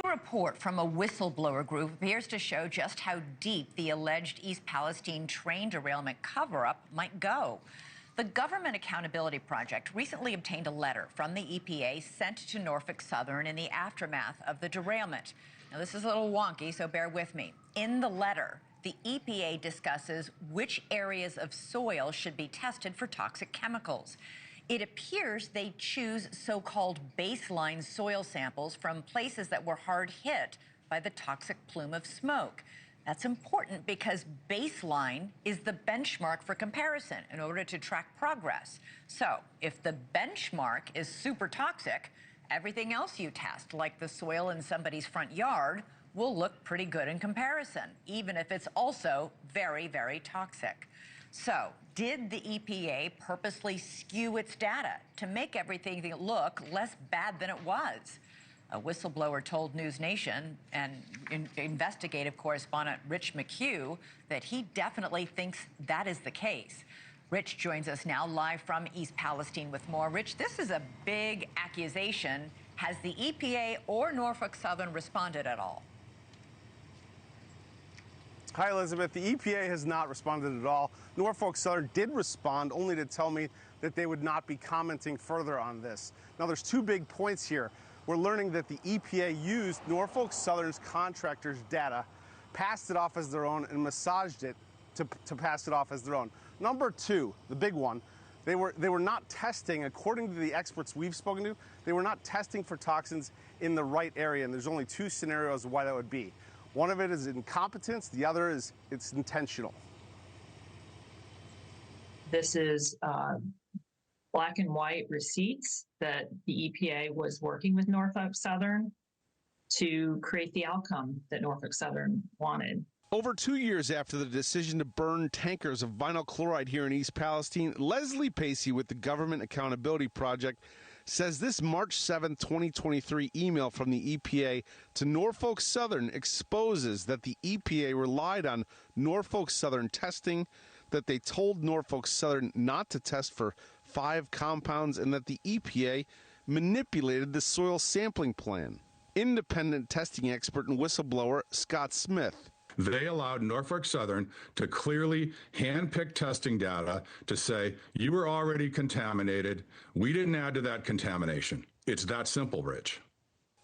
report from a whistleblower group appears to show just how deep the alleged East Palestine train derailment cover-up might go. The Government Accountability Project recently obtained a letter from the EPA sent to Norfolk Southern in the aftermath of the derailment. Now, this is a little wonky, so bear with me. In the letter, the EPA discusses which areas of soil should be tested for toxic chemicals. It appears they choose so-called baseline soil samples from places that were hard hit by the toxic plume of smoke. That's important because baseline is the benchmark for comparison in order to track progress. So if the benchmark is super toxic, everything else you test, like the soil in somebody's front yard, will look pretty good in comparison, even if it's also very, very toxic. So, did the EPA purposely skew its data to make everything look less bad than it was? A whistleblower told NewsNation and investigative correspondent Rich McHugh that he definitely thinks that is the case. Rich joins us now live from East Palestine with more. Rich, this is a big accusation. Has the EPA or Norfolk Southern responded at all? Hi, Elizabeth. The EPA has not responded at all. Norfolk Southern did respond, only to tell me that they would not be commenting further on this. Now, there's two big points here. We're learning that the EPA used Norfolk Southern's contractors' data, passed it off as their own, and massaged it to pass it off as their own. Number two, the big one, they were not testing, according to the experts we've spoken to, they were not testing for toxins in the right area, and there's only two scenarios why that would be. One of it is incompetence, the other is it's intentional. This is black and white receipts that the EPA was working with Norfolk Southern to create the outcome that Norfolk Southern wanted. Over 2 years after the decision to burn tankers of vinyl chloride here in East Palestine, Leslie Pacey with the Government Accountability Project says this March 7, 2023 email from the EPA to Norfolk Southern exposes that the EPA relied on Norfolk Southern testing, that they told Norfolk Southern not to test for 5 compounds, and that the EPA manipulated the soil sampling plan. Independent testing expert and whistleblower Scott Smith. They allowed Norfolk Southern to clearly handpick testing data to say, you were already contaminated. We didn't add to that contamination. It's that simple, Rich.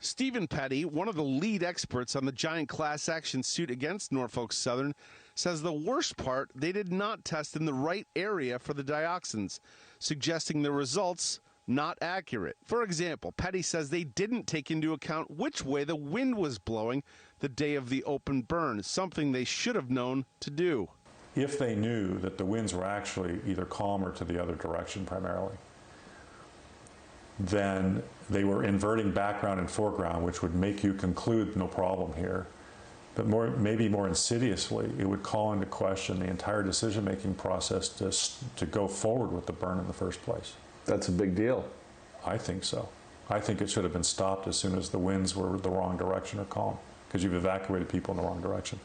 Stephen Petty, one of the lead experts on the giant class action suit against Norfolk Southern, says the worst part, they did not test in the right area for the dioxins, suggesting the results not accurate. For example, Petty says they didn't take into account which way the wind was blowing the day of the open burn, something they should have known to do. If they knew that the winds were actually either calm or to the other direction primarily, then they were inverting background and foreground, which would make you conclude no problem here. But maybe more insidiously, it would call into question the entire decision-making process to go forward with the burn in the first place. That's a big deal. I think so. I think it should have been stopped as soon as the winds were the wrong direction or calm, because you've evacuated people in the wrong direction.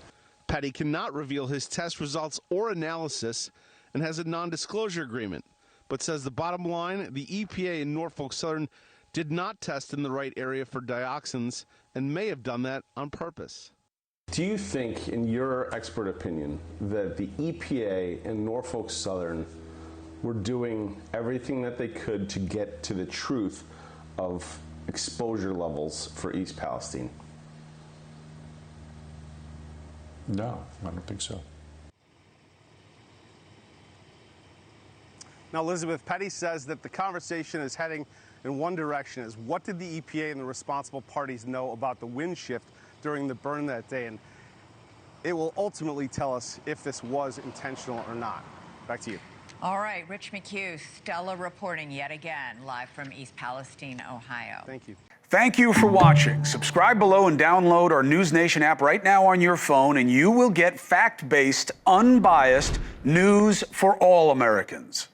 Petty cannot reveal his test results or analysis and has a non-disclosure agreement, but says the bottom line, the EPA and Norfolk Southern did not test in the right area for dioxins and may have done that on purpose. Do you think, in your expert opinion, that the EPA and Norfolk Southern were doing everything that they could to get to the truth of exposure levels for East Palestine? No, I don't think so. Now, Elizabeth, Petty says that the conversation is heading in one direction, is what did the EPA and the responsible parties know about the wind shift during the burn that day? And it will ultimately tell us if this was intentional or not. Back to you. All right, Rich McHugh, Stella reporting yet again, live from East Palestine, Ohio. Thank you. Thank you for watching. Subscribe below and download our NewsNation app right now on your phone, and you will get fact-based, unbiased news for all Americans.